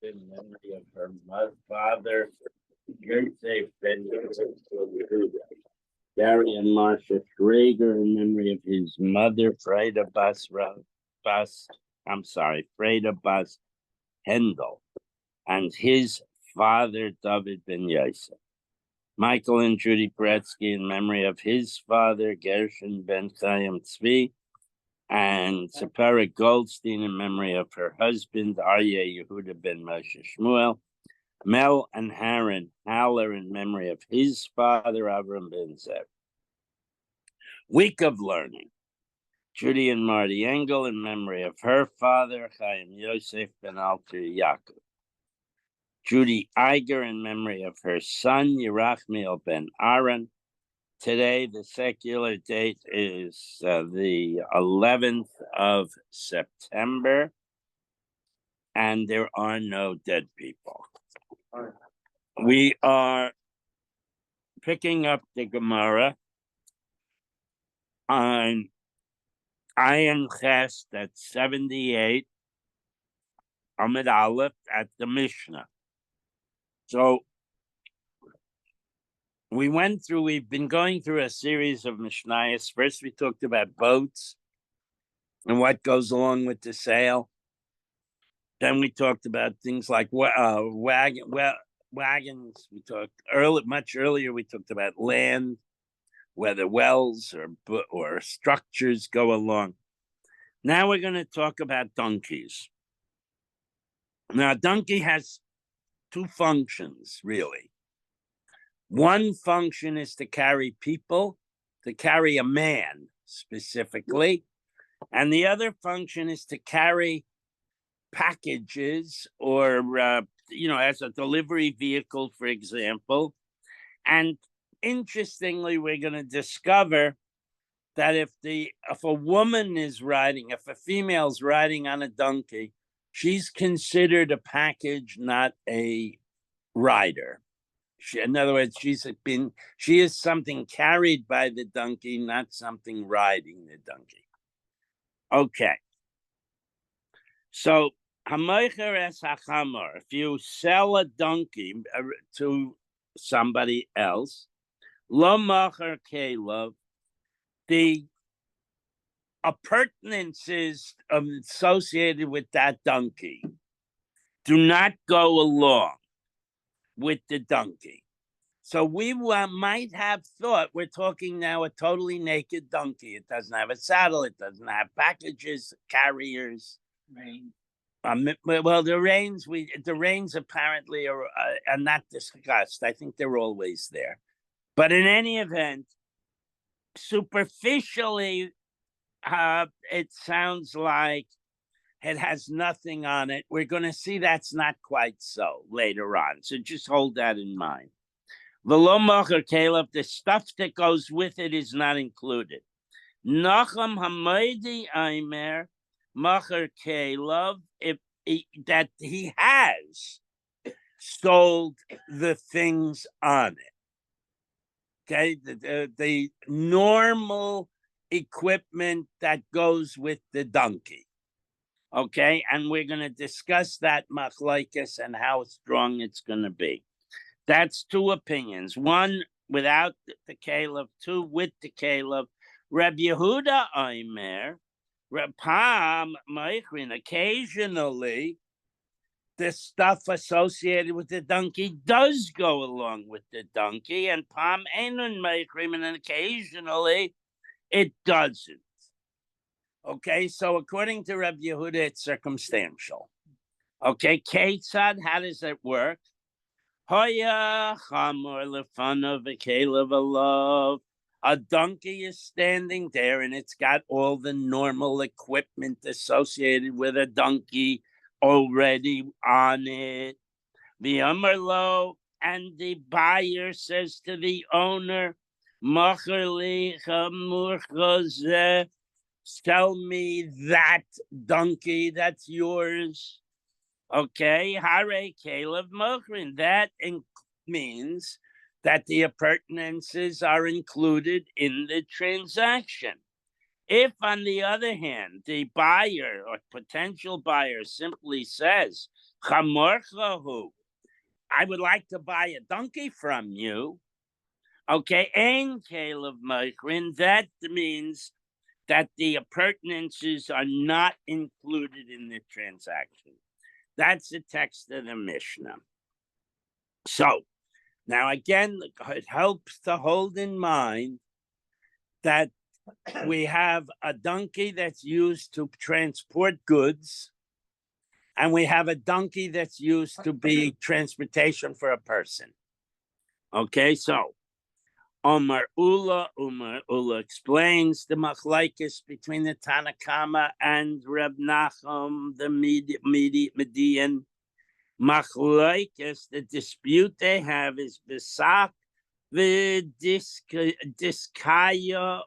in memory of her father, Yosef ben Yehuda. Gary and Marcia Schrager in memory of his mother, Bas, Freda Bas Hendel, and his father, David ben Yosef. Michael and Judy Paretsky in memory of his father, Gershon ben Chaim Tzvi, and Sapara Goldstein in memory of her husband, Aryeh Yehuda ben Moshe Shmuel. Mel and Haran Haller in memory of his father, Avram ben Zev. Week of Learning. Judy and Marty Engel in memory of her father, Chaim Yosef ben Alter Yaakov. Judy Iger in memory of her son, Yerachmiel ben Aaron. Today, the secular date is the 11th of September, and there are no dead people. We are picking up the Gemara on Ayin Ches, that's 78, Amid Aleph at the Mishnah. So we've been going through a series of Mishnayos. First, we talked about boats and what goes along with the sail. Then we talked about things like wagons. We talked much earlier. We talked about land, whether wells or structures go along. Now we're going to talk about donkeys. Now, a donkey has two functions, really. One function is to carry people, to carry a man specifically, and the other function is to carry packages or, as a delivery vehicle, for example. And interestingly, we're going to discover that if a woman is riding, if a female's riding on a donkey, she's considered a package, not a rider. In other words, she is something carried by the donkey, not something riding the donkey. Okay. So, hamoicher es hachamor, if you sell a donkey to somebody else, lo macher kelev, the appurtenances associated with that donkey do not go along with the donkey. So we might have thought we're talking now a totally naked donkey. It doesn't have a saddle. It doesn't have packages, carriers. Rein. Well, the reins apparently are not discussed. I think they're always there. But in any event, superficially, it sounds like it has nothing on it. We're going to see that's not quite so later on. So just hold that in mind. V'lo macher kelev, the stuff that goes with it is not included. Nacham hamoidi aimer macher kelev, that he has sold the things on it. Okay, the normal equipment that goes with the donkey. Okay, and we're going to discuss that machlokes and how strong it's going to be. That's two opinions. One without the kelev, two with the kelev. Reb Yehuda Aimer, Reb Pam Meichrin, occasionally the stuff associated with the donkey does go along with the donkey, and Pam Einun Meichrin, and occasionally it doesn't. Okay, so according to Reb Yehuda, it's circumstantial. Okay, Ketzad, how does it work? Hoya chamor lefanav v'kelev alav. A donkey is standing there, and it's got all the normal equipment associated with a donkey already on it. V'amar lo, and the buyer says to the owner, Macher li chamur chazeh, sell me that donkey, that's yours. Okay, hare kelev mochrin. That means that the appurtenances are included in the transaction. If, on the other hand, the buyer or potential buyer simply says Chamorchahu, I would like to buy a donkey from you. Okay, ein kelev meichrin, that means that the appurtenances are not included in the transaction. That's the text of the Mishnah. So, now again, it helps to hold in mind that we have a donkey that's used to transport goods, and we have a donkey that's used to be transportation for a person. Okay, so Omar Ula explains the machlekes between the Tanakama and Reb Nachum, the Median. Machlekes, the dispute they have is Besak v'diskaya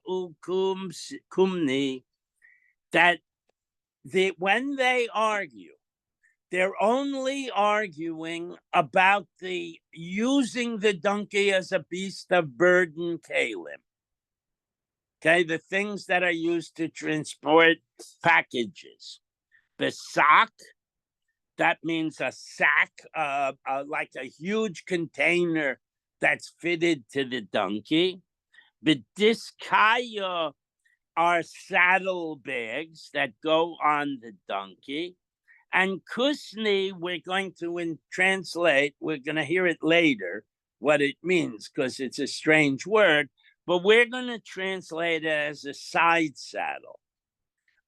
kumni, that when they argue, they're only arguing about the using the donkey as a beast of burden kalim. Okay, the things that are used to transport packages. Besak, that means a sack, like a huge container that's fitted to the donkey. B'diskaya are saddle bags that go on the donkey. And kusni, we're going to translate, we're going to hear it later, what it means, because it's a strange word, but we're going to translate it as a side saddle.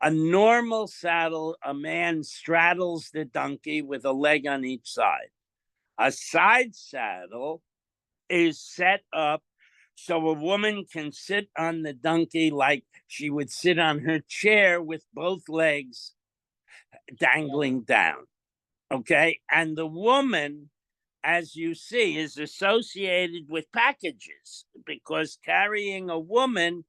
A normal saddle, a man straddles the donkey with a leg on each side. A side saddle is set up so a woman can sit on the donkey like she would sit on her chair with both legs dangling down. Okay, and the woman, as you see, is associated with packages, because carrying a woman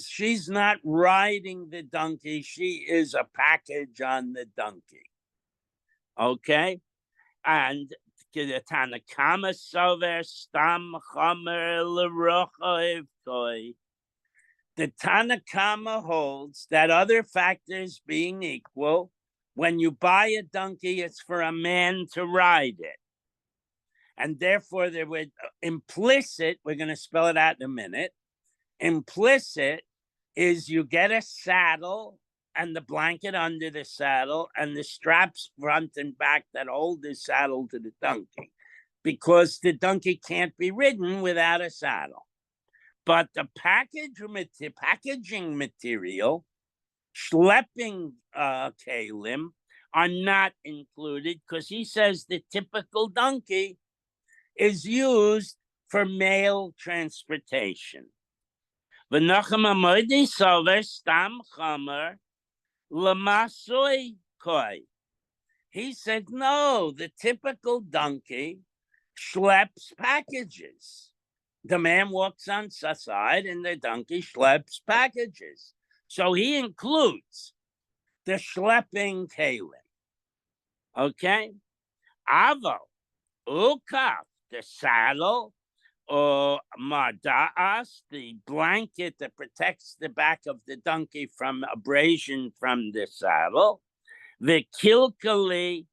she's not riding the donkey, she is a package on the donkey. Okay, and the Tanakama sover stam chamer l'rocha evtoi. The Tanakama holds that other factors being equal, when you buy a donkey, it's for a man to ride it. And therefore, there would implicit, we're going to spell it out in a minute, implicit is you get a saddle and the blanket under the saddle and the straps front and back that hold the saddle to the donkey, because the donkey can't be ridden without a saddle. But the packaging material, schlepping kalim, are not included, because he says the typical donkey is used for male transportation. V'nachem amodi sover stam chamer l'masoi koi. He said, no, the typical donkey schleps packages. The man walks on the side and the donkey schleps packages. So he includes the schlepping kalim. Okay? Avo, ukaf, the saddle, or marda'as, the blanket that protects the back of the donkey from abrasion from the saddle. The kilkali,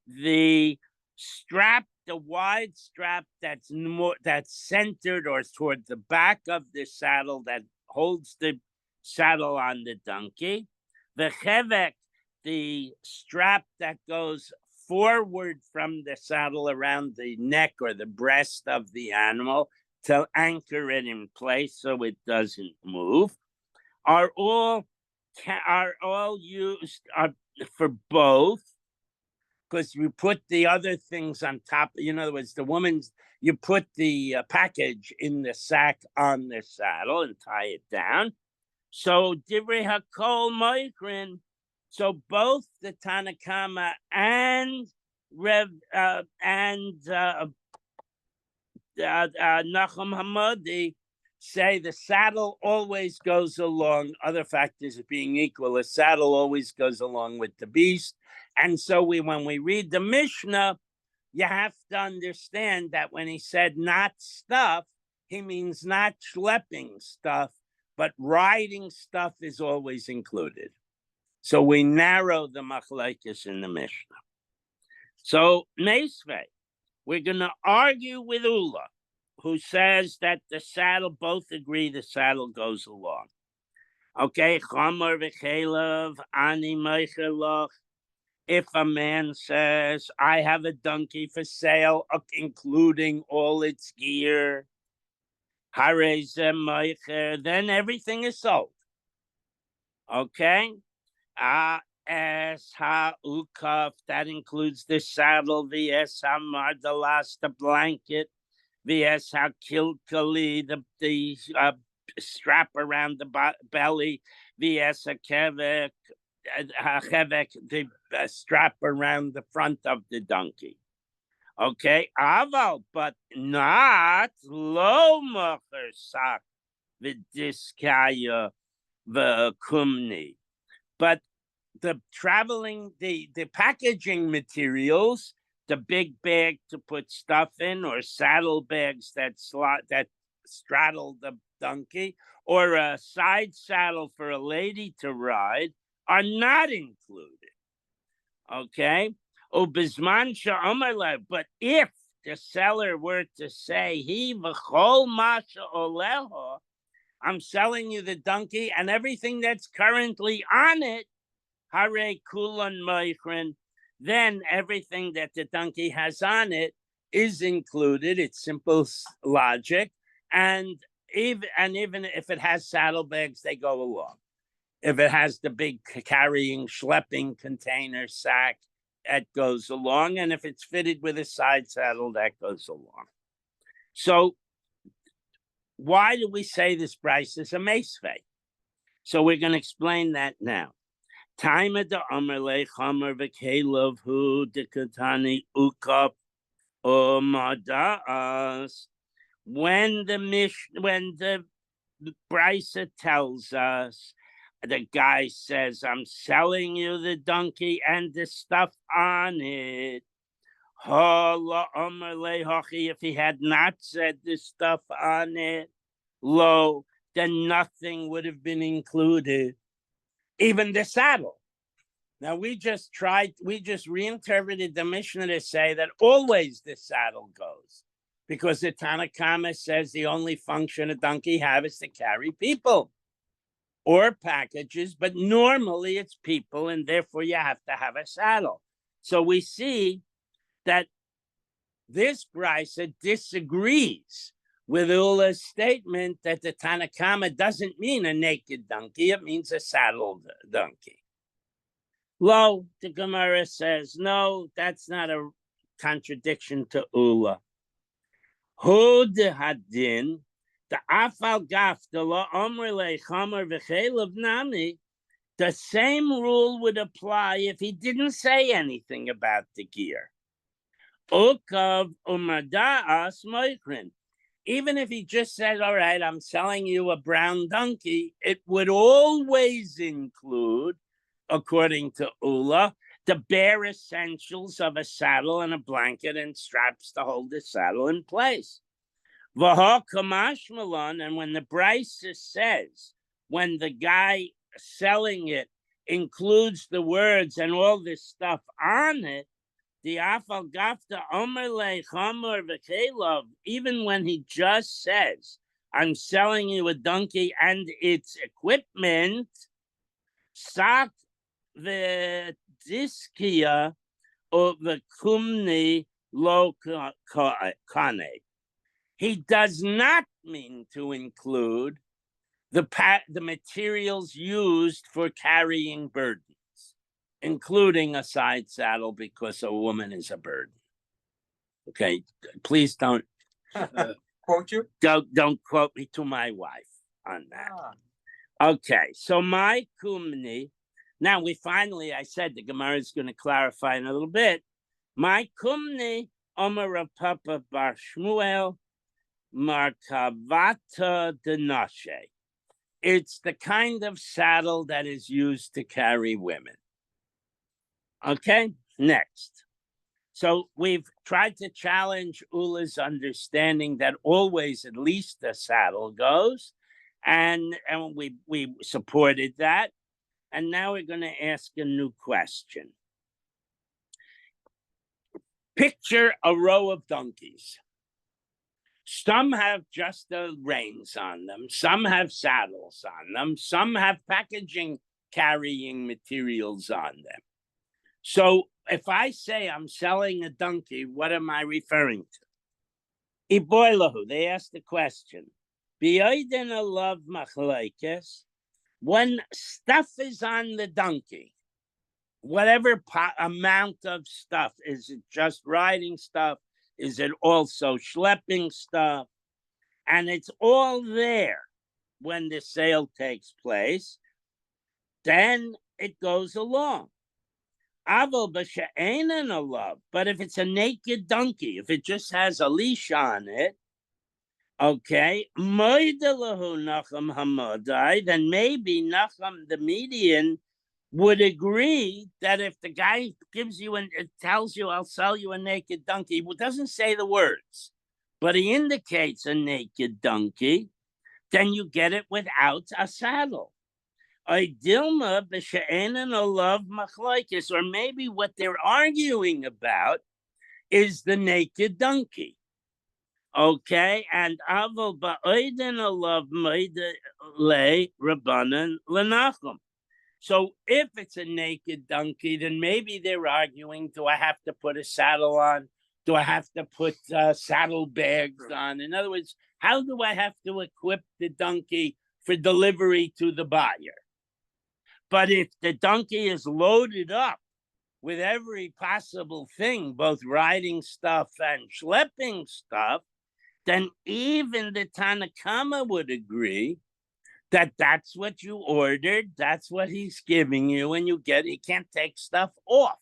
the strap, the wide strap that's centered or toward the back of the saddle that holds the saddle on the donkey. The chevek, the strap that goes forward from the saddle around the neck or the breast of the animal to anchor it in place so it doesn't move, are all used for both, because you put the other things on top. In other words, you put the package in the sack on the saddle and tie it down. So divrei hakol moikrin. So both the Tanakama and Nachum Hamadi say the saddle always goes along, other factors being equal, a saddle always goes along with the beast. And so when we read the Mishnah, you have to understand that when he said not stuff, he means not schlepping stuff, but riding stuff is always included. So we narrow the machlekes in the Mishnah. So, Mesve, we're going to argue with Ula, who says that the saddle, both agree the saddle goes along. Okay, Chomer v'chelav ani meichelach. If a man says, I have a donkey for sale, including all its gear, then everything is sold. Okay? As ha-ukaf, that includes the saddle, vs ha-mardalas, the blanket, vs ha-kilkali, the strap around the belly, vs ha-kevek, the strap around the front of the donkey. Okay, aval, but not lo mocher sak v'diskaya v'kumni. But the packaging materials, the big bag to put stuff in, or saddle bags that straddle the donkey, or a side saddle for a lady to ride, are not included. Okay? But if the seller were to say, he v'chol masha oleho, I'm selling you the donkey and everything that's currently on it, hare kulan meichrin, then everything that the donkey has on it is included. It's simple logic. And even if it has saddlebags, they go along. If it has the big carrying, schlepping container sack, that goes along. And if it's fitted with a side saddle, that goes along. So why do we say this price is a mesve? So we're going to explain that now. Time of the Amerle Chamer v'Kelev hu dekatani ukap umadas. When the Brisa tells us, the guy says, I'm selling you the donkey and the stuff on it. If he had not said the stuff on it, lo, then nothing would have been included, even the saddle. Now we just reinterpreted the Mishnah to say that always the saddle goes, because the Tanakhama says the only function a donkey has is to carry people or packages, but normally it's people, and therefore you have to have a saddle. So we see that this Brisa disagrees with Ula's statement that the Tanakhama doesn't mean a naked donkey, it means a saddled donkey. Lo, the Gemara says, no, that's not a contradiction to Ula. Hud hadin, the afal gaf, the la omrele chamer v'chelev nami, the same rule would apply if he didn't say anything about the gear. Ukav umada'as moikrin. Even if he just said, all right, I'm selling you a brown donkey, it would always include, according to Ula, the bare essentials of a saddle and a blanket and straps to hold the saddle in place. Vaha kamash malan, and when the Brisa says, when the guy selling it includes the words and all this stuff on it, the afal gafta omerle chamor v'kelev, even when he just says, I'm selling you a donkey and its equipment, sak v'diskia or v'kumni lo kane. He does not mean to include the materials used for carrying burdens, including a side saddle, because a woman is a burden. Okay, please don't quote you. Don't quote me to my wife on that. Okay, so my kumni. Now I said the Gemara is going to clarify in a little bit. My kumni Omer Papa Bar Shmuel Markavata Denashe. It's the kind of saddle that is used to carry women. Okay, next. So we've tried to challenge Ula's understanding that always at least the saddle goes, and we supported that. And now we're going to ask a new question. Picture a row of donkeys. Some have just the reins on them. Some have saddles on them. Some have packaging carrying materials on them. So if I say I'm selling a donkey, what am I referring to? Iboilahu, they asked the question. B'yoidin alav machlekes, when stuff is on the donkey, whatever amount of stuff, is it just riding stuff? Is it also schlepping stuff? And it's all there when the sale takes place, then it goes along. Aval b'she'einen alav, but if it's a naked donkey, if it just has a leash on it, okay, moidelahu nacham hamadai, then maybe Nacham the median would agree that if the guy gives you and tells you, I'll sell you a naked donkey, he doesn't say the words, but he indicates a naked donkey, then you get it without a saddle. Or maybe what they're arguing about is the naked donkey. Okay, and aval ba'oiden alav le rabbanan lenachum. So if it's a naked donkey, then maybe they're arguing, do I have to put a saddle on? Do I have to put saddlebags on? In other words, how do I have to equip the donkey for delivery to the buyer? But if the donkey is loaded up with every possible thing, both riding stuff and schlepping stuff, then even the Tanakama would agree that that's what you ordered, that's what he's giving you, and you can't take stuff off.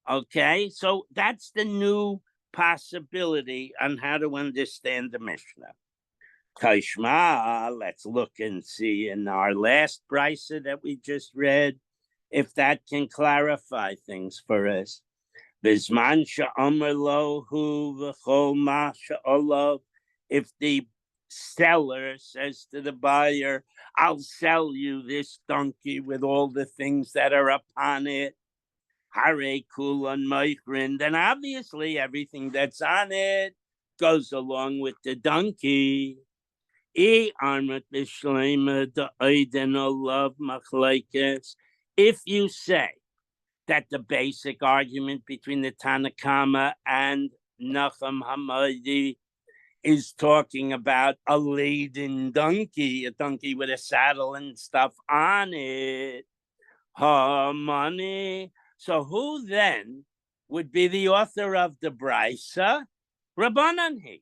Okay, so that's the new possibility on how to understand the Mishnah. Kashma, let's look and see in our last brisa that we just read, if that can clarify things for us. Bisman she'amar lohu v'chol ma she'olav, if the seller says to the buyer, I'll sell you this donkey with all the things that are upon it, hare kulan meichrin, then obviously everything that's on it goes along with the donkey. If you say that the basic argument between the Tanakama and Nacham Hamadi is talking about a laden donkey, a donkey with a saddle and stuff on it, money. So who then would be the author of the brisa? Rabbanan.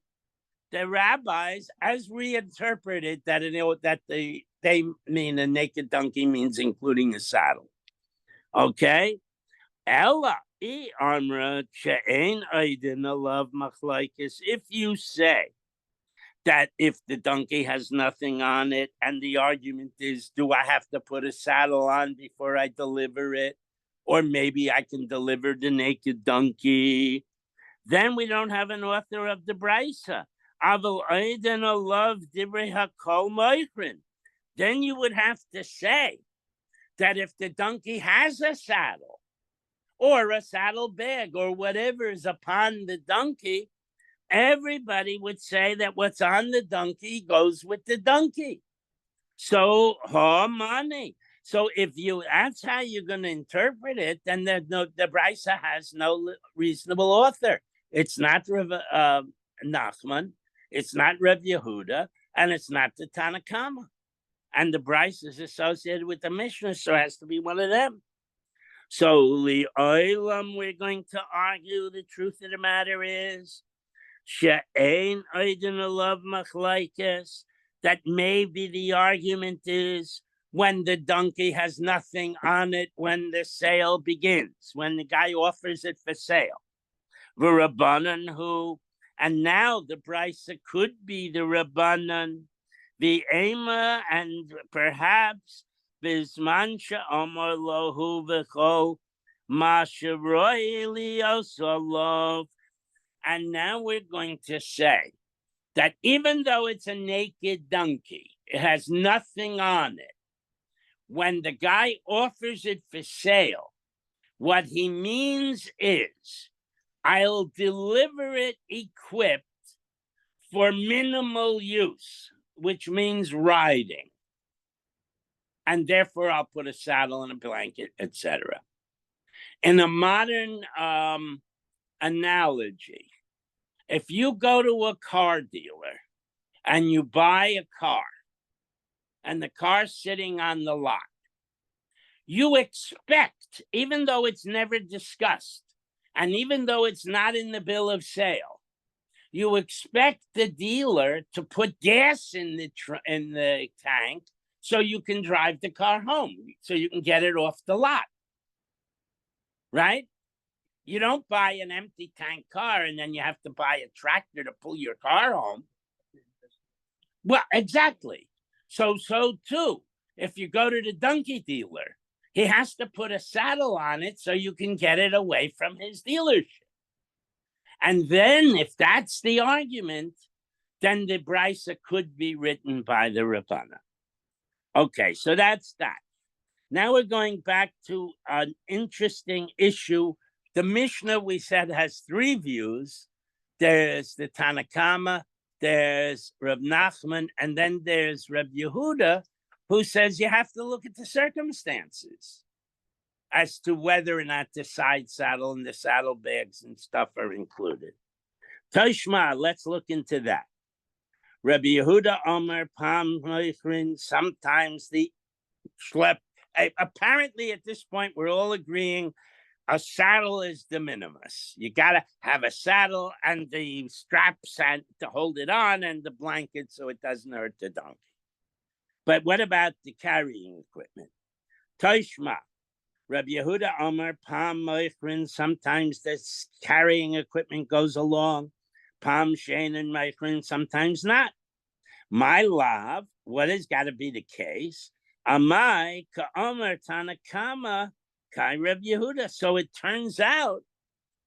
The rabbis, as reinterpreted that they mean a naked donkey means including a saddle. Okay? Ella amra she'ein aidin alav machlekes. If you say that if the donkey has nothing on it, and the argument is, do I have to put a saddle on before I deliver it? Or maybe I can deliver the naked donkey. Then we don't have an author of the brisa. Then you would have to say that if the donkey has a saddle or a saddle bag or whatever is upon the donkey, everybody would say that what's on the donkey goes with the donkey. So, money. So that's how you're going to interpret it, then the brisa has no reasonable author. It's not Nachman, it's not Reb Yehuda, and it's not the Tanakama. And the brisa is associated with the Mishnah, so it has to be one of them. So, li'olam, we're going to argue the truth of the matter is, she'ein oidin alav machlekes, that maybe the argument is when the donkey has nothing on it when the sale begins, when the guy offers it for sale. V'Rabbanan who, and now the brisa could be the Rabbanan, the Ema, and perhaps Bisman she'amar lohu v'chol ma she'roi li'osolav. And now we're going to say that even though it's a naked donkey, it has nothing on it, when the guy offers it for sale, what he means is I'll deliver it equipped for minimal use, which means riding. And therefore, I'll put a saddle and a blanket, etc. In a modern analogy, if you go to a car dealer and you buy a car and the car's sitting on the lot, you expect, even though it's never discussed, and even though it's not in the bill of sale, you expect the dealer to put gas in the tank so you can drive the car home, so you can get it off the lot, right? You don't buy an empty tank car and then you have to buy a tractor to pull your car home. Well, exactly. So too, if you go to the donkey dealer, he has to put a saddle on it so you can get it away from his dealership. And then if that's the argument, then the brisa could be written by the Rabbana. Okay, so that's that. Now we're going back to an interesting issue. The Mishnah, we said, has three views. There's the Tanakama, there's Reb Nachman, and then there's Reb Yehuda, who says you have to look at the circumstances as to whether or not the side saddle and the saddlebags and stuff are included. Toshma, let's look into that. Rabbi Yehuda Omer Pam Moichrin, sometimes the schlep. Apparently, at this point, we're all agreeing a saddle is de minimis. You got to have a saddle and the straps and to hold it on and the blanket so it doesn't hurt the donkey. But what about the carrying equipment? Toshma, Rabbi Yehuda Omer Pam Moichrin, sometimes this carrying equipment goes along. Pam Shein and Moichrin, sometimes not. My love, what has got to be the case? Amai ka'omer Tanakama kai Reb Yehuda. So it turns out,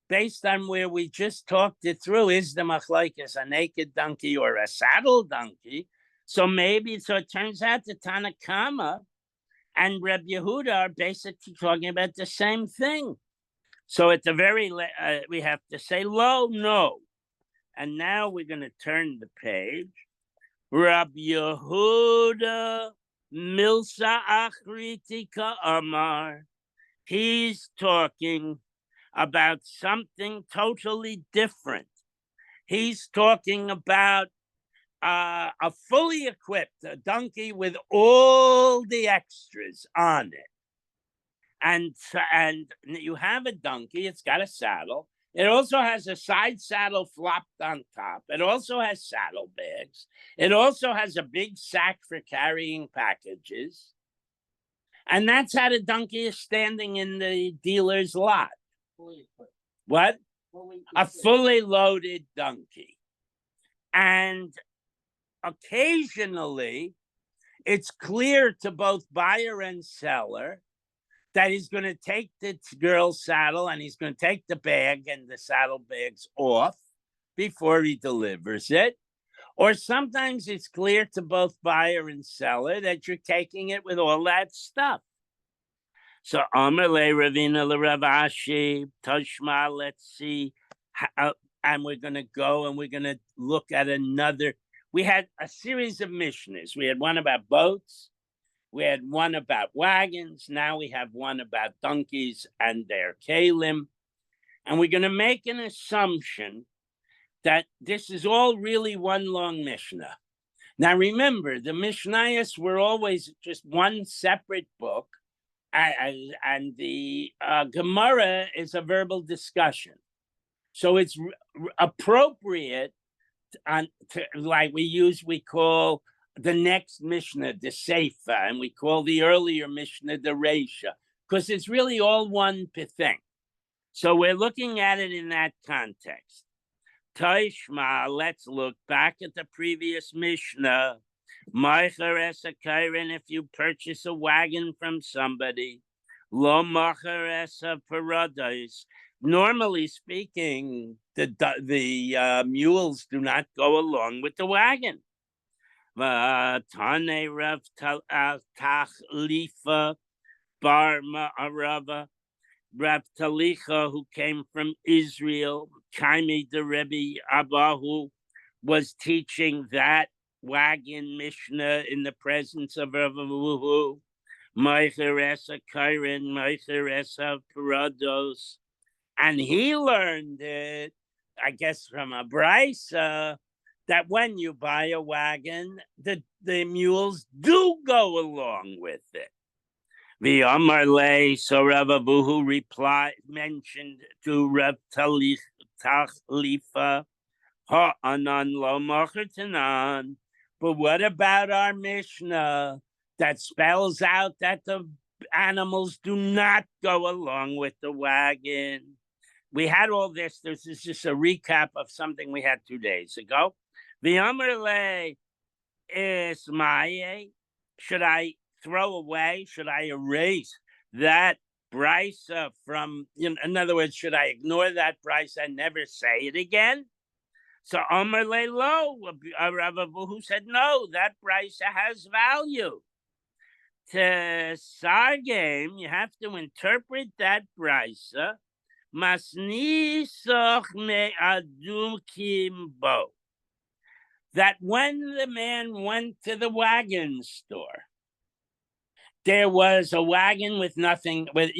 based on where we just talked it through, is the machlokes a naked donkey or a saddle donkey? So it turns out the Tanakama and Reb Yehuda are basically talking about the same thing. So at the very, we have to say lo, no. And now we're going to turn the page. Rab Yehuda Milsa Achritika Amar. He's talking about something totally different. He's talking about a fully equipped donkey with all the extras on it. And you have a donkey, it's got a saddle. It also has a side saddle flopped on top. It also has saddlebags. It also has a big sack for carrying packages. And that's how the donkey is standing in the dealer's lot. What? A fully loaded donkey. And occasionally, it's clear to both buyer and seller that he's going to take the girl's saddle and he's going to take the bag and the saddlebags off before he delivers it. Or sometimes it's clear to both buyer and seller that you're taking it with all that stuff. So, Amar le Ravina le Rav Ashi, Toshma, let's see. And we're going to go and we're going to look at another. We had a series of Mishnahs. We had one about boats. We had one about wagons. Now we have one about donkeys and their kalim. And we're going to make an assumption that this is all really one long Mishnah. Now remember, the Mishnayos were always just one separate book, and the Gemara is a verbal discussion. So it's appropriate, like we call the next Mishnah, the Seifa, and we call the earlier Mishnah, the Reisha, because it's really all one thing. So we're looking at it in that context. Toshma, let's look back at the previous Mishnah. Meicher es a kairin, if you purchase a wagon from somebody. Lo macher es a paradise. Normally speaking, the mules do not go along with the wagon. Tane Rav Tachlifa Bar Ma'arava. Rav Talicha, who came from Israel, Kaimi the Rebbe Abahu, was teaching that wagon Mishnah in the presence of Rav Avuhu, Meicheresa Kairin, Meicheresa Parados, and he learned it, I guess, from a brisa, that when you buy a wagon, the mules do go along with it. The Amarle, so Rav Abuhu mentioned to Rav Talifa, Ha'anan lo machatanan. But what about our Mishnah that spells out that the animals do not go along with the wagon? We had all this. This is just a recap of something we had 2 days ago. The Amarle is Maye. Should I throw away? Should I erase that brisa from, in other words, should I ignore that brisa and never say it again? So Amar Lo, Rav Avuhu said, no, that brisa has value. To Sargem, you have to interpret that brisa. Masnisach me adum kimbo. That when the man went to the wagon store, there was a wagon with nothing, with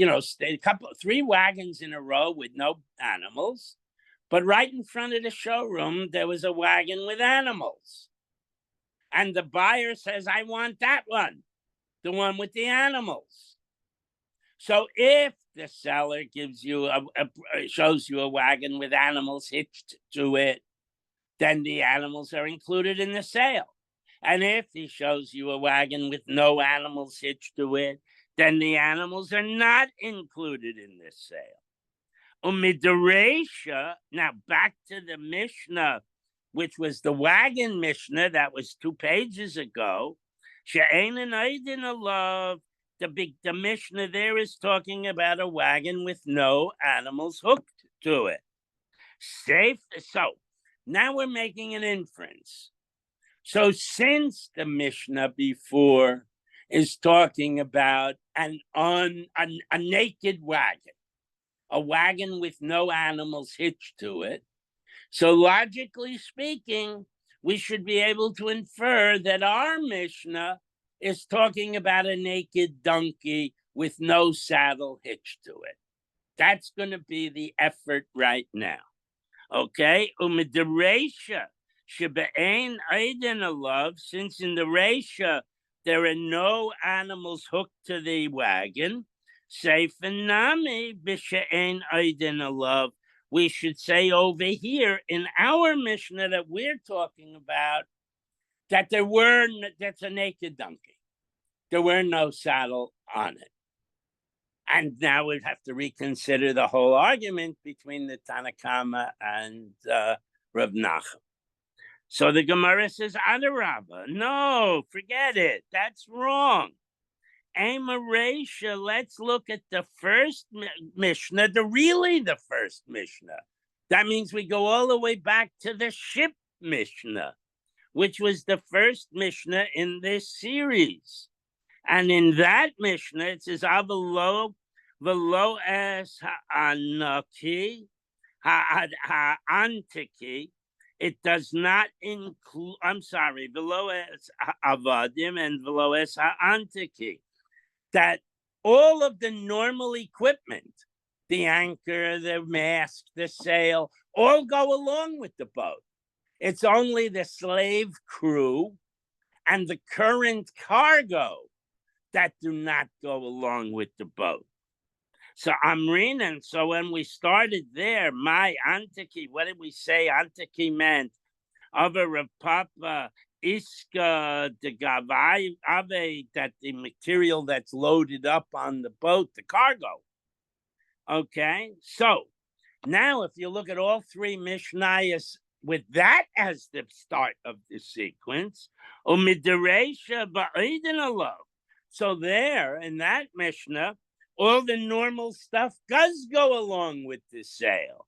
three wagons in a row with no animals, but right in front of the showroom there was a wagon with animals, and the buyer says, "I want that one, the one with the animals." So if the seller gives you shows you a wagon with animals hitched to it, then the animals are included in the sale. And if he shows you a wagon with no animals hitched to it, then the animals are not included in this sale. Umidaresha, now back to the Mishnah, which was the wagon Mishnah that was 2 pages ago. She'ein aydin alav. The Mishnah there is talking about a wagon with no animals hooked to it. Safe. So now we're making an inference. So since the Mishnah before is talking about a naked wagon, a wagon with no animals hitched to it, so logically speaking, we should be able to infer that our Mishnah is talking about a naked donkey with no saddle hitched to it. That's going to be the effort right now. Okay? Umidaresha. Shebe'ein aiden alav, since in the Resha there are no animals hooked to the wagon, Seifenami b'she'ein aiden alav. We should say over here in our Mishnah that we're talking about that that's a naked donkey. There were no saddle on it. And now we'd have to reconsider the whole argument between the Tanakama and Rav Nachum. So the Gemara says, Adarabba, no, forget it. That's wrong. Amaresha, let's look at the first Mishnah, the first Mishnah. That means we go all the way back to the ship Mishnah, which was the first Mishnah in this series. And in that Mishnah, it says, Avalo velo es ha'anaki, ha'antiki. It does not include, velo es ha'avadim and velo es ha'antiki. That all of the normal equipment, the anchor, the mast, the sail, all go along with the boat. It's only the slave crew and the current cargo that do not go along with the boat. So I'm reading. So when we started there, my antiki, what did we say antiki meant? Over a papa iska de gavai ave, that the material that's loaded up on the boat, the cargo. Okay, so now if you look at all 3 Mishnayos with that as the start of the sequence, umidaresha ba'idin alav. So there, in that Mishnah, all the normal stuff does go along with the sale.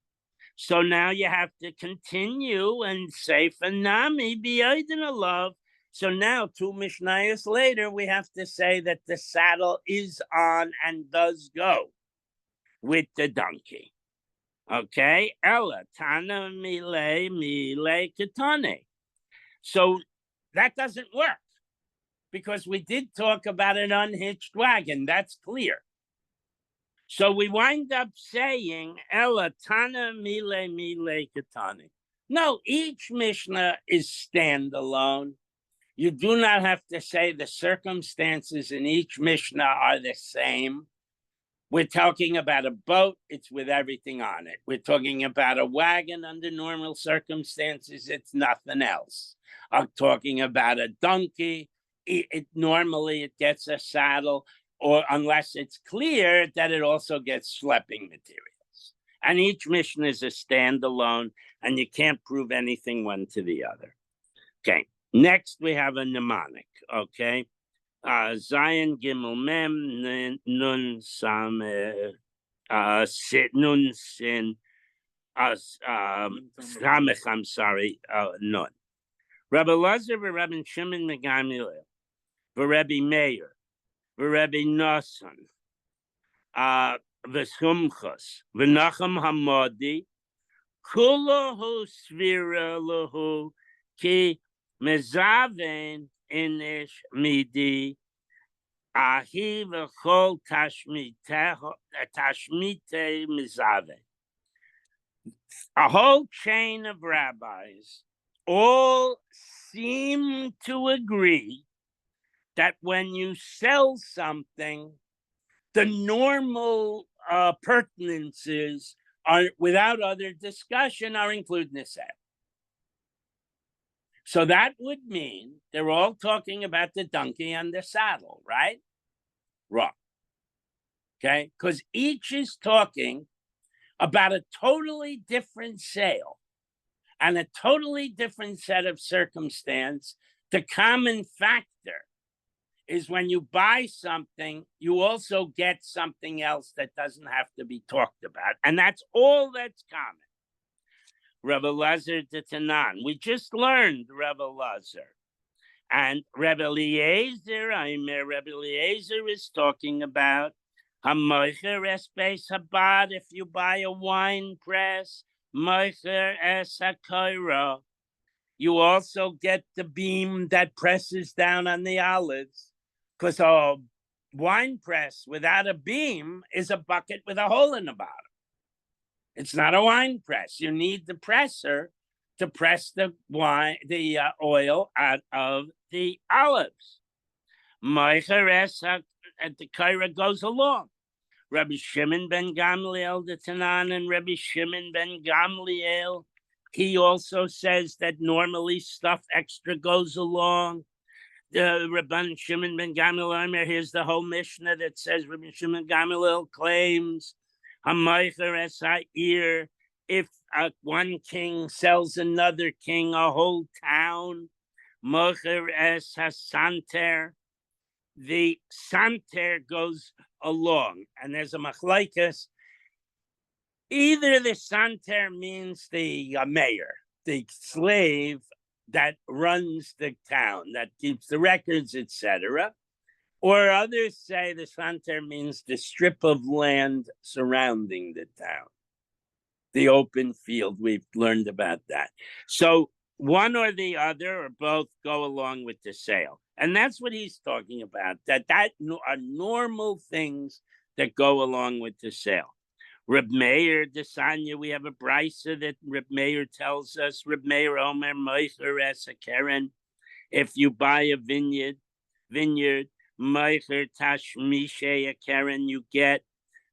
So now you have to continue and say, Fanami b'yodin alav. So now 2 Mishnayos later, we have to say that the saddle is on and does go. with the donkey. Okay, Ella Tana Mile Katane. So that doesn't work because we did talk about an unhitched wagon. That's clear. So we wind up saying Ella Tana Mile Katane. No, each Mishnah is standalone. You do not have to say the circumstances in each Mishnah are the same. We're talking about a boat, it's with everything on it. We're talking about a wagon under normal circumstances, it's nothing else. I'm talking about a donkey, normally it gets a saddle, or unless it's clear that it also gets schlepping materials. And each mission is a standalone, and you can't prove anything one to the other. Okay, next we have a mnemonic, okay? Zion Gimel Mem Nun Sam Sit Nun Sin Samech. I'm sorry, Nun. Rabbi Lazar v'Rabbi Shimon Megamliel v'Rabbi Meir v'Rabbi Nosson v'Sumchos v'Nachum Hamadi Kulahu Svira Lahu Ki Mezaven Inish Midi Ahi v'chol Tashmite Mizave. A whole chain of rabbis all seem to agree that when you sell something, the normal pertinences are, without other discussion, are included in the sale. So that would mean they're all talking about the donkey and the saddle, right? Wrong. Okay? Because each is talking about a totally different sale and a totally different set of circumstance. The common factor is when you buy something, you also get something else that doesn't have to be talked about. And that's all that's common. Rebbe Lazar de Tanan. We just learned Rebbe Lazar. And Rebbe Eliezer, Rebbe Eliezer is talking about Hamoicher es beis habad, if you buy a wine press, Moicher es hakoira. You also get the beam that presses down on the olives, because a wine press without a beam is a bucket with a hole in the bottom. It's not a wine press. You need the presser to press the wine, the oil out of the olives. Moicher es at the kaira goes along. Rabbi Shimon ben Gamliel, the Tanan, and Rabbi Shimon ben Gamliel, he also says that normally stuff extra goes along. The Rabban Shimon ben Gamliel, here's the whole Mishnah that says Rabbi Shimon ben Gamliel claims, Hamaycher es ha'ir, if one king sells another king a whole town, Mocher es hasanter, the santer goes along, and there's a machlaikas. Either the santer means the mayor, the slave that runs the town, that keeps the records, etc. Or others say the santer means the strip of land surrounding the town, the open field. We've learned about that. So one or the other or both go along with the sale. And that's what he's talking about, that are normal things that go along with the sale. Reb Meir, Desanya, we have a brisa that Reb Meir tells us, Reb Meir Omer Moicher es Keren, if you buy a vineyard, Moicher Tashmishe Keren, you get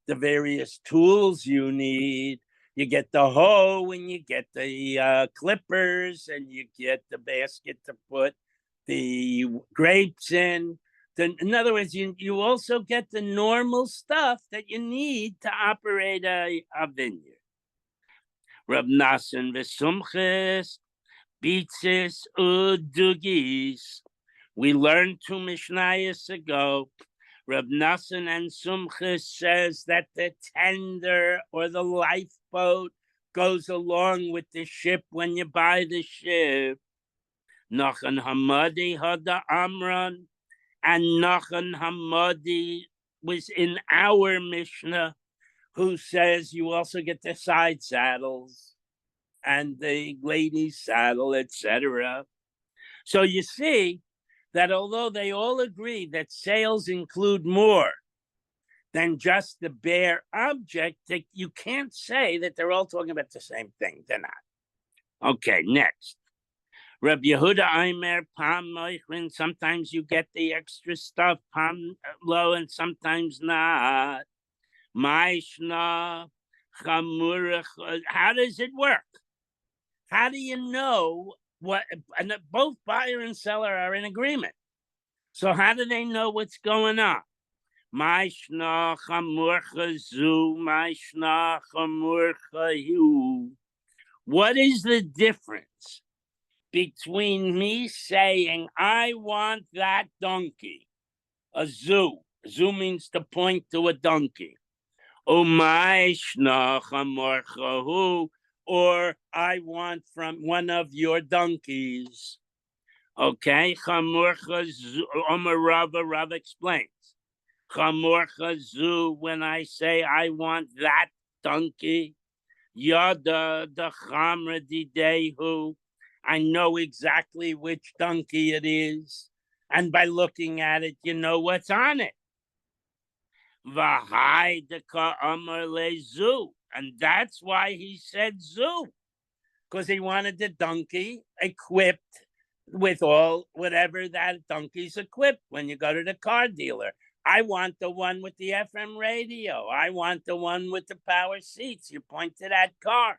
the various tools you need. You get the hoe and you get the clippers and you get the basket to put the grapes in. In other words, you also get the normal stuff that you need to operate a vineyard. Rab Nasan v'sumches, bitzis udugis. We learned 2 Mishnayos ago. Rab Nasan and Sumches says that the tender or the lifeboat goes along with the ship when you buy the ship. Nachan Hamadi Hada Amran, and Nachan Hamadi was in our Mishnah who says you also get the side saddles and the ladies' saddle, etc. So you see that although they all agree that sales include more than just the bare object, that you can't say that they're all talking about the same thing. They're not. Okay, next. Rabbi Yehuda Aimer, Pam Moichin, sometimes you get the extra stuff, Pam low, and sometimes not. Maishna, Chamurach. How does it work? How do you know what? And both buyer and seller are in agreement. So how do they know what's going on? Maishna Chamurcha Zu, Maishna Chamurcha Hu. What is the difference between me saying, I want that donkey, a zoo? Zoo means to point to a donkey. Or I want from one of your donkeys. Okay, Rav explains. When I say I want that donkey, Yada the Chamra Didehu, I know exactly which donkey it is. And by looking at it, you know what's on it. And that's why he said zoo, because he wanted the donkey equipped with all whatever that donkey's equipped when you go to the car dealer. I want the one with the FM radio. I want the one with the power seats. You point to that car.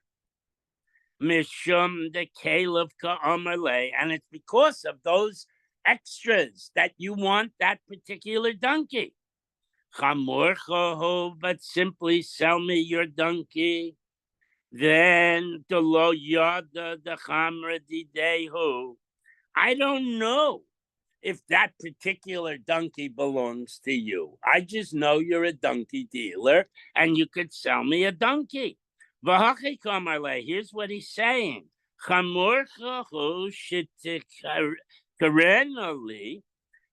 Mishum the Caleb Ka'amarle. And it's because of those extras that you want that particular donkey. But simply sell me your donkey. Then the lo yada the chamra didehu. I don't know if that particular donkey belongs to you. I just know you're a donkey dealer and you could sell me a donkey. Here's what he's saying.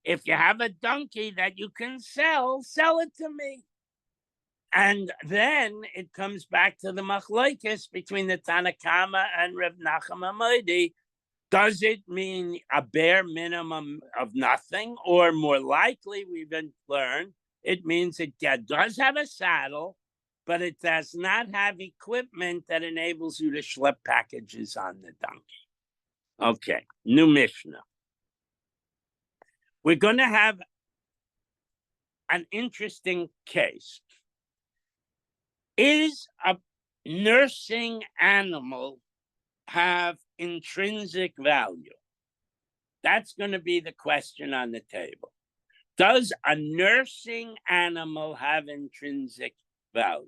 If you have a donkey that you can sell it to me. And then it comes back to the machlokes between the Tanakama and Reb Nachum Hamoedi. Does it mean a bare minimum of nothing? Or more likely, we've been learned, it means it does have a saddle, but it does not have equipment that enables you to schlep packages on the donkey. Okay, new Mishnah. We're going to have an interesting case. Is a nursing animal have intrinsic value? That's going to be the question on the table. Does a nursing animal have intrinsic value?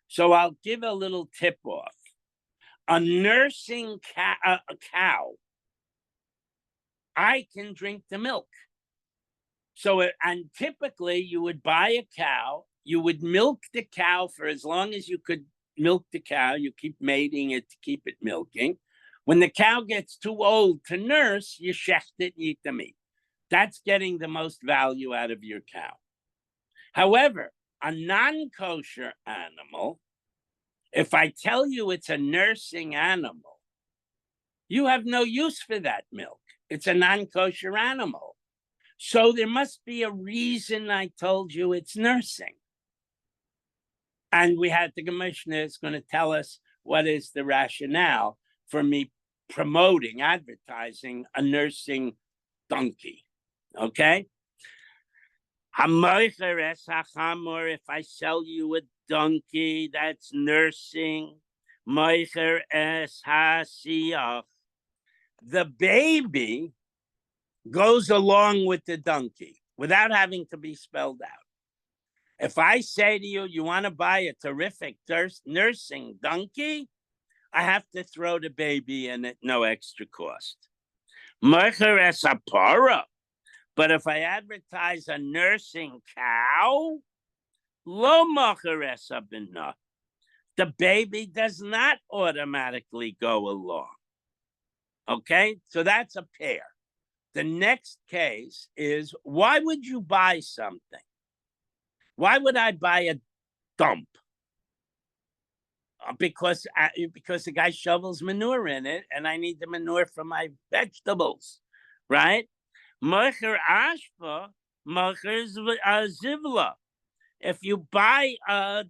So I'll give a little tip off. A nursing cow, I can drink the milk. So, and typically you would buy a cow, you would milk the cow for as long as you could milk the cow. You keep mating it to keep it milking. When the cow gets too old to nurse, you shecht it and eat the meat. That's getting the most value out of your cow. However, a non-kosher animal, if I tell you it's a nursing animal, you have no use for that milk. It's a non-kosher animal. So there must be a reason I told you it's nursing. And we had the commissioner is going to tell us what is the rationale for me promoting, advertising a nursing donkey. Okay? If I sell you a donkey that's nursing, the baby goes along with the donkey without having to be spelled out. If I say to you, you want to buy a terrific nursing donkey, I have to throw the baby in at no extra cost. But if I advertise a nursing cow, the baby does not automatically go along. Okay, so that's a pair. The next case is, why would you buy something? Why would I buy a dump? because the guy shovels manure in it, and I need the manure for my vegetables, right? Mocher ashpa, mocher zivla. If you buy a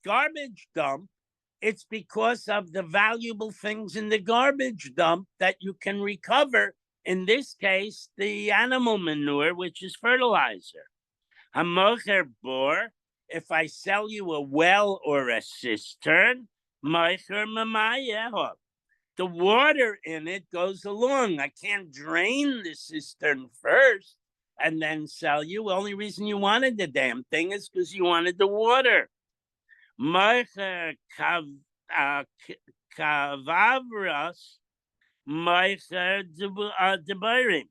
garbage dump, it's because of the valuable things in the garbage dump that you can recover. In this case, the animal manure, which is fertilizer. Hamocher bor, if I sell you a well or a cistern, mocher mamayeho. The water in it goes along. I can't drain the cistern first and then sell you. The only reason you wanted the damn thing is because you wanted the water. Mocher kavavras, mocher debarim.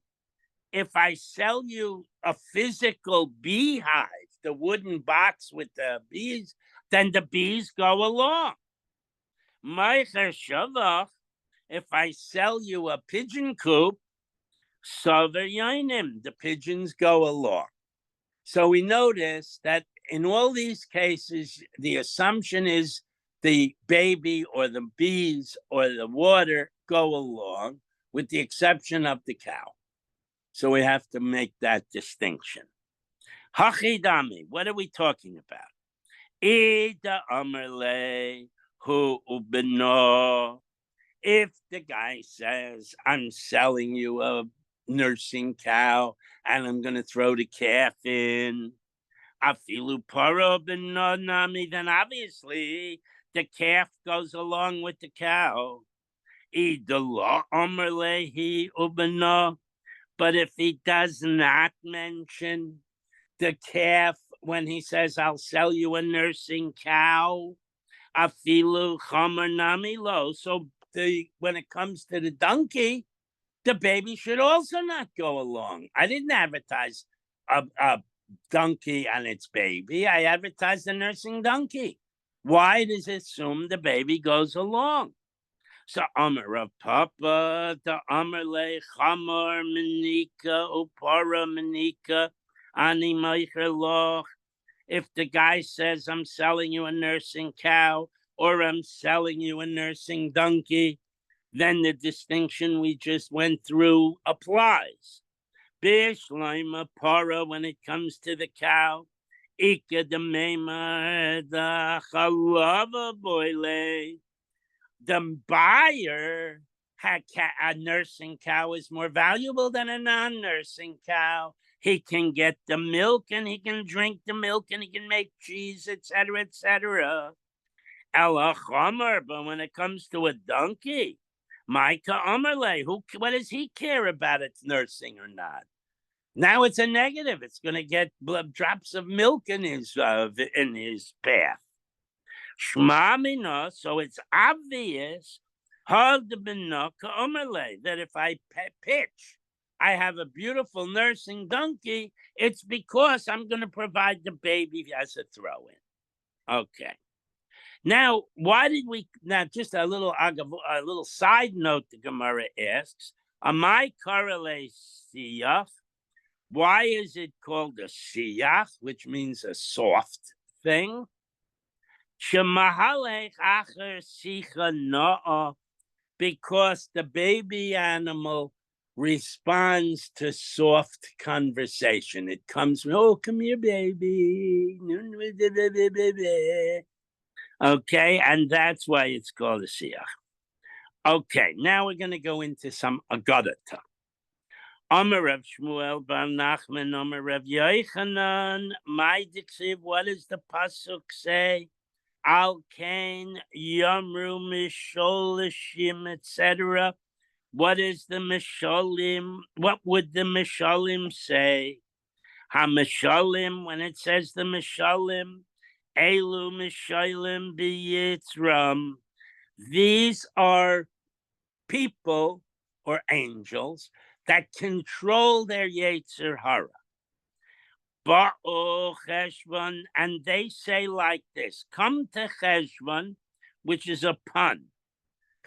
If I sell you a physical beehive, the wooden box with the bees, then the bees go along. Mocher shavach, if I sell you a pigeon coop, sover yoinim, the pigeons go along. So we notice that in all these cases, the assumption is the baby or the bees or the water go along, with the exception of the cow. So we have to make that distinction. Hachidami, what are we talking about? Ida amerle hu ubeno. If the guy says, I'm selling you a nursing cow and I'm going to throw the calf in, afilu paro benonami, then obviously the calf goes along with the cow. But if he does not mention the calf when he says, I'll sell you a nursing cow, afilu chomer nami lo. So when it comes to the donkey, the baby should also not go along. I didn't advertise a donkey and its baby. I advertised a nursing donkey. Why does it assume the baby goes along? So Amar of Papa, the Amar le Chamar Menika, Upara Menika, Ani Meicher Loch. If the guy says, I'm selling you a nursing cow or I'm selling you a nursing donkey, then the distinction we just went through applies. Bishleima para, when it comes to the cow, Ika de Mema, the Chalava boile. The buyer had a nursing cow is more valuable than a non-nursing cow. He can get the milk and he can drink the milk and he can make cheese, etc., etc. Ella chomer, but when it comes to a donkey, Micah Omerle, what does he care about its nursing or not? Now it's a negative. It's going to get drops of milk in his path. Shmamina, so it's obvious that if I pitch, I have a beautiful nursing donkey, it's because I'm going to provide the baby as a throw-in. Okay. Now, why did we? Now, just a little side note. The Gemara asks, "Amai karele siyach? Why is it called a siyach, which means a soft thing? Shemahalech acher sicha noah, because the baby animal responds to soft conversation. It comes, oh, come here, baby." Okay, and that's why it's called a siach. Okay, now we're going to go into some agadata. Amar Rav Shmuel bar Nachman, Amar Rav Yochanan, my dixiv, what does the pasuk say? Al kain yamru misholishim, etc. What is the misholim? What would the misholim say? Ha-misholim, when it says the misholim, Elu misholim biyitzram. These are people or angels that control their Yetzer Hara. Ba'o cheshvan, and they say like this, come to cheshvan, which is a pun.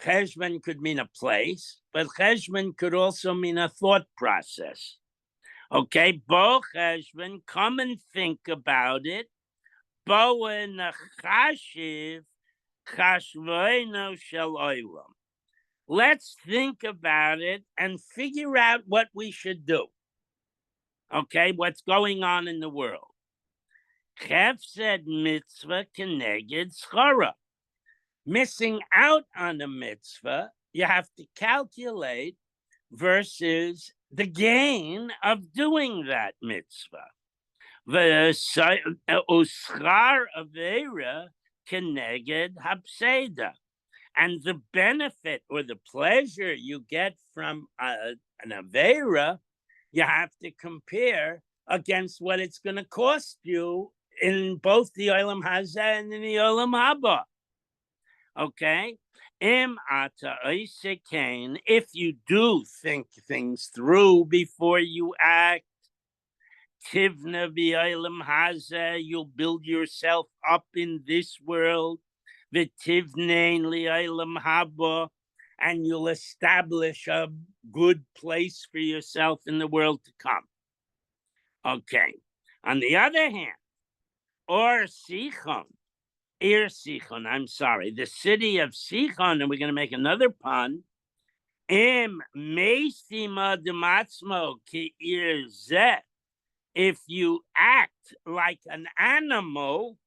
Cheshvan could mean a place, but cheshvan could also mean a thought process. Okay, bo cheshvan, come and think about it. Bo nachashiv, chashvoino shel olam. Let's think about it and figure out what we should do. Okay, what's going on in the world? Chefsed mitzvah keneged schara. Missing out on a mitzvah, you have to calculate versus the gain of doing that mitzvah. Uschar avera keneged hapseda. And the benefit or the pleasure you get from an avera, you have to compare against what it's going to cost you in both the Olam Hazeh and in the Olam Haba. Okay? If you do think things through before you act, Tivna v'olam hazeh, you'll build yourself up in this world. V'tivnein li'olam haba, and you'll establish a good place for yourself in the world to come. Okay. On the other hand, or Sichon, I'm sorry, the city of Sichon, and we're going to make another pun. Im meistima dematzmo ki ir zeh. If you act like an animal,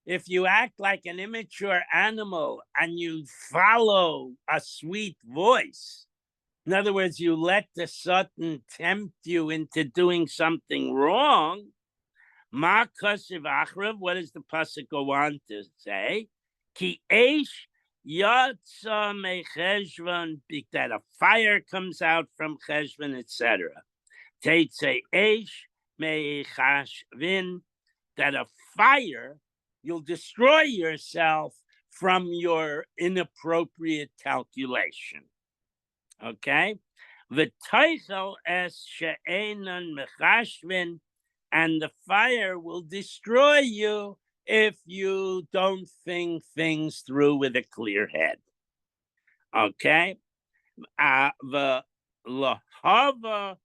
if you act like an immature animal and you follow a sweet voice, in other words, you let the Satan tempt you into doing something wrong, what does the pasuk go on to say? Ki eish yatsa mecheshvan, that a fire comes out from Cheshvan, etc. Teitze eish mechashvin, that a fire, you'll destroy yourself from your inappropriate calculation. Okay? V'teichel es she'enon mechashvin, and the fire will destroy you if you don't think things through with a clear head. Okay? The lahava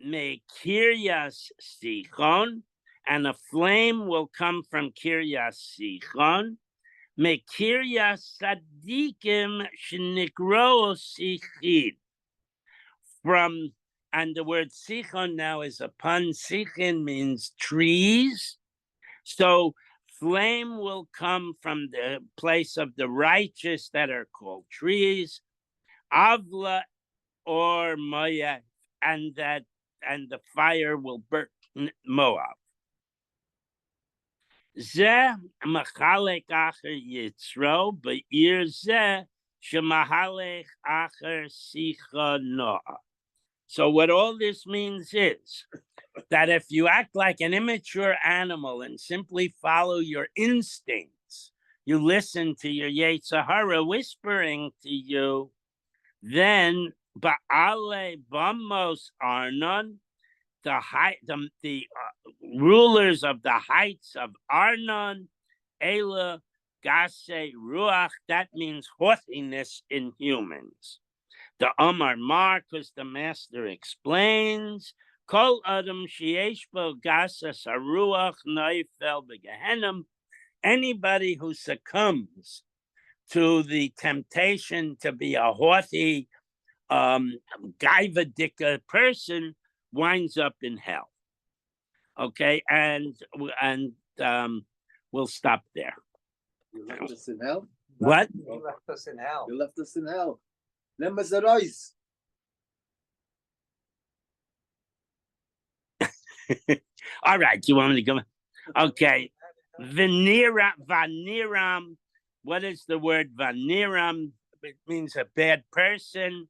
me Kiryas Sichon, and a flame will come from Kiryas Sichon. Me Kiryas Sadikim Shnikro Sichid. From, and the word Sichon now is a pun. Sichin means trees. So flame will come from the place of the righteous that are called trees. Avla or Moab, and the fire will burn Moab. Zeh machalek acher Yitzro be'ir zeh shemahalek acher Sicha Noah. So what all this means is that if you act like an immature animal and simply follow your instincts, you listen to your Yetzer Hara whispering to you, then Ba'ale Bamos Arnon, the rulers of the heights of Arnon, Ela Gase Ruach, that means haughtiness in humans. The Omar Mar, because the master explains, Kol Adam Shieshbo Gasas Haruach Neifel Begehenim, anybody who succumbs to the temptation to be a haughty, gaivadika person winds up in hell. Okay, and we'll stop there. You left us in hell? What? You left us in hell. You left us in hell. Lembazarois. All right, you want me to go? Okay. Vaniram. What is the word vaniram? It means a bad person.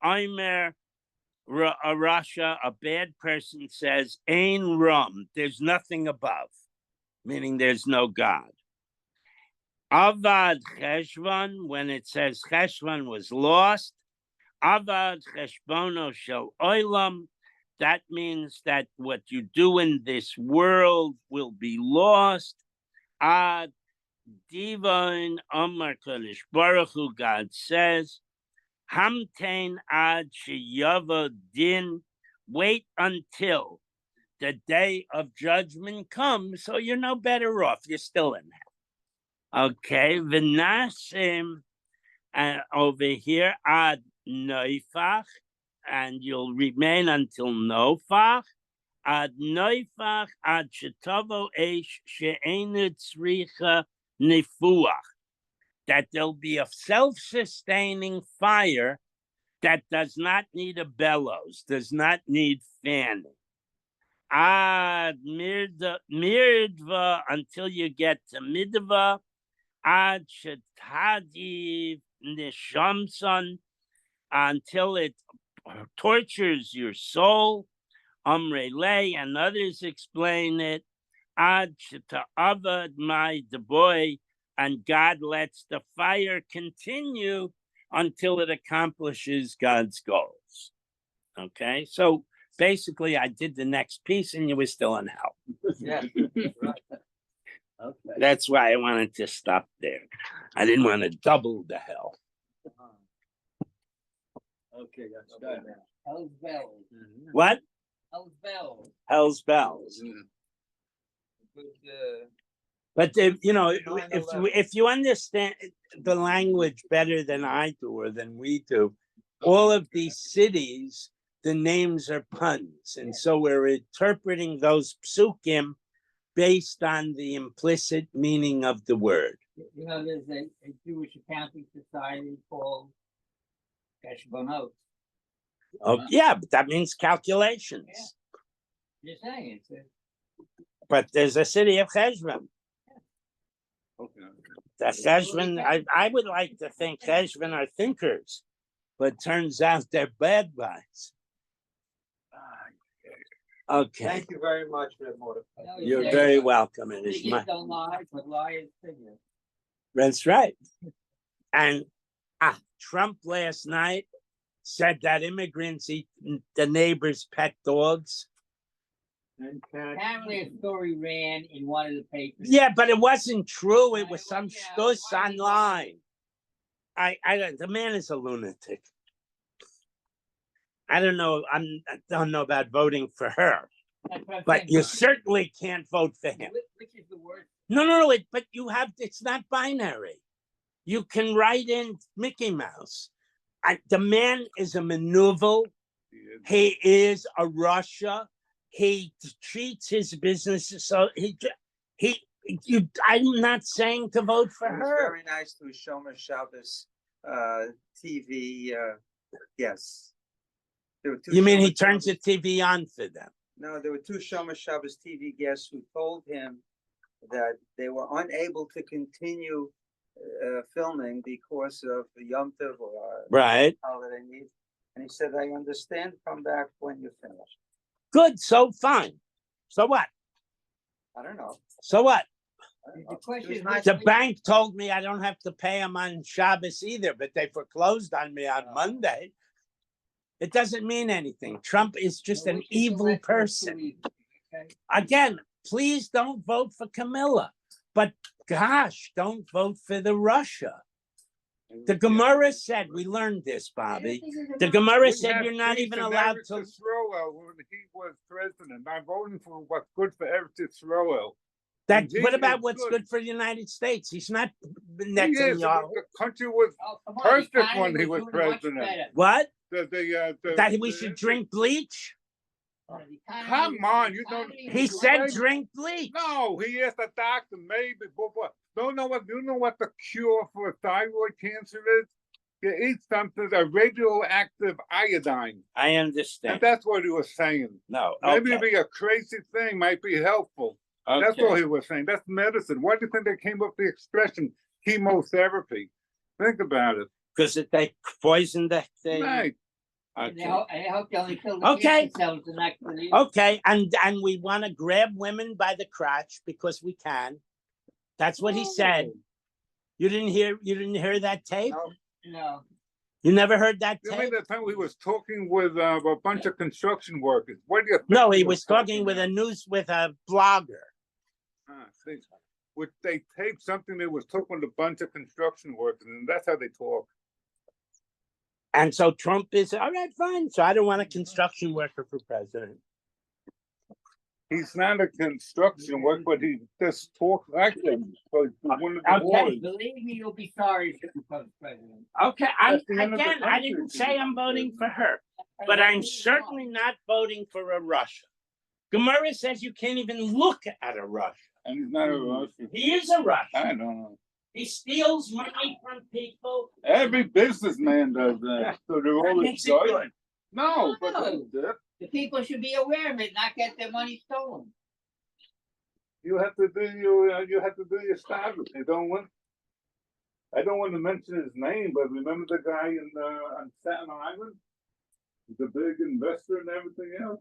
Omer, Russia, a bad person says, Ein Ram, there's nothing above, meaning there's no God. Avad Cheshvan, when it says Cheshvan was lost, Avad Cheshbono Shel Olam, that means that what you do in this world will be lost. Ad Divine Amar Kodesh Baruch Hu, God says, Hamtein ad sheyava din, wait until the day of judgment comes, so you're no better off. You're still in hell. Okay, v'nasim over here ad neifach, and you'll remain until nofach. Ad neifach ad shetavo eish she'enet tzricha nifuach. That there'll be a self-sustaining fire that does not need a bellows, does not need fanning. Ad mirdva, until you get to midva. Ad shetadiv nishamson, until it tortures your soul. Amrele and others explain it. Ad sheta'avad my the boy, and God lets the fire continue until it accomplishes God's goals. Okay, so basically, I did the next piece, and you were still in hell. Yeah. Right. Okay. That's why I wanted to stop there. I didn't want to double the hell. Okay, that's done. Hell's bells. What? Hell's bells. Hell's bells. Good, But if you understand the language better than I do or than we do, all of these cities, the names are puns, and so we're interpreting those psukim based on the implicit meaning of the word. You know, there's a Jewish accounting society called Keshbonot. Oh, yeah, but that means calculations. You're saying it's But there's a city of Cheshvan. Okay. The Cheshvan, I would like to think Cheshvan are thinkers, but turns out they're bad guys. Okay, Thank you very much for that, Mordecai. you're very welcome. It is my. Figures don't lie, but lie is figures. That's right. And Trump last night said that immigrants eat the neighbors' pet dogs. Apparently, a story ran in one of the papers. Yeah, but it wasn't true. It was some stuss online. I don't. The man is a lunatic. I don't know. I don't know about voting for her, That's what I'm but saying. you certainly can't vote for him. Which is the worst? No. But you have. It's not binary. You can write in Mickey Mouse. The man is a maneuver. He is a Russia. He treats his businesses so I'm not saying to vote for It was her. very nice to Shomer Shabbos TV guests. There were two You mean he Shomer turns the Shabbos- TV on for them? No, there were two Shomer Shabbos TV guests who told him that they were unable to continue filming because of the Yom Tov or Right. holiday need. And he said, I understand, come back when you're finished. Good. So fine. So what? I don't know. So what? I don't The know. question It was is- nice The to- bank told me I don't have to pay them on Shabbos either, but they foreclosed on me on Monday. It doesn't mean anything. Trump is just an Which is the evil rest of the person. week, okay? Again, please don't vote for Camilla. But gosh, don't vote for the Russia. The Gemara said, we learned this, Bobby. The Gemara said you're not even allowed to. Israel when he was president. I'm voting for what's good for Eretz Israel. That. Indeed, What about it's what's good. good for the United States? He's not He is, Netanyahu. the country was Oh, come on, perfect the economy when he was doing much president. better. What? the That we should drink bleach? The economy- Come on, the you don't- economy He is said doing- drink bleach. No, he asked the doctor maybe, but don't know what you know what the cure for thyroid cancer is? You eat something a radioactive iodine, I and understand. that's what he was saying. No. Maybe Okay. it'd be a crazy thing, might be helpful. That's all Okay. he was saying. That's medicine. Why do you think they came up with the expression chemotherapy? Think about it. Because they poisoned the thing. Right. And they Okay. hope they only kill the Okay. cancer cells and not kill the- Okay, and we want to grab women by the crotch because we can. That's what he said. You didn't hear that tape? No, No. You never heard that You mean tape? the time he was talking with a bunch of construction workers? What do you think? No, he was talking with a blogger. See, they taped something that was talking with a bunch of construction workers, and that's how they talk. And so Trump is all right, fine. So I don't want a construction worker for president. He's not a construction work, but he just talks like them. So he's one of the Okay. boys. Believe me, you'll be sorry if you become president. Okay, I'm, That's the end of the again, I country, didn't if you say become I'm voting for president. her, but I'm certainly not voting for a Russia. Gemara says you can't even look at a Russia. And he's not a Russian. He is a Russian. I don't know. He steals money from people. Every businessman does that. So they're That always makes it good. No, but No. The people should be aware of it, not get their money stolen. you have to do your stuff. You don't want. I don't want to mention his name, but remember the guy on Staten Island, the big investor and everything else,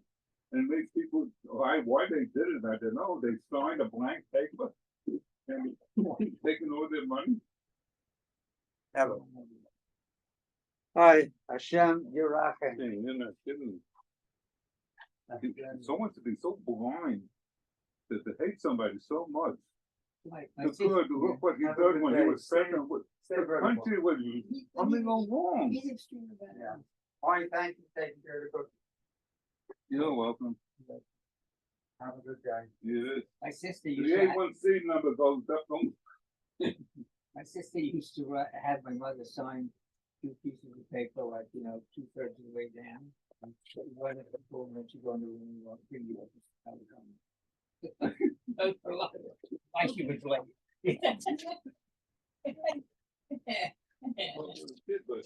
and makes people why they did it. I don't know. They signed a blank paper and taking all their money. Never. Hi, Hashem Yirachem. You're not kidding. Someone to be so blind that they hate somebody so much. My Look sister- good. Look what he Have a did good when he day. was second. Stay The very country was coming along. He's extremely bad. Yeah. Fine, thank you, for taking care of the cookie. You're welcome. Have a good day. Yeah. My sister The used to have, A1C number goes up. my sister used to have my mother sign two pieces of paper, like, 2/3 of the way down. And one of the people, when she go in the room, you want to bring you up. Why she was late. But,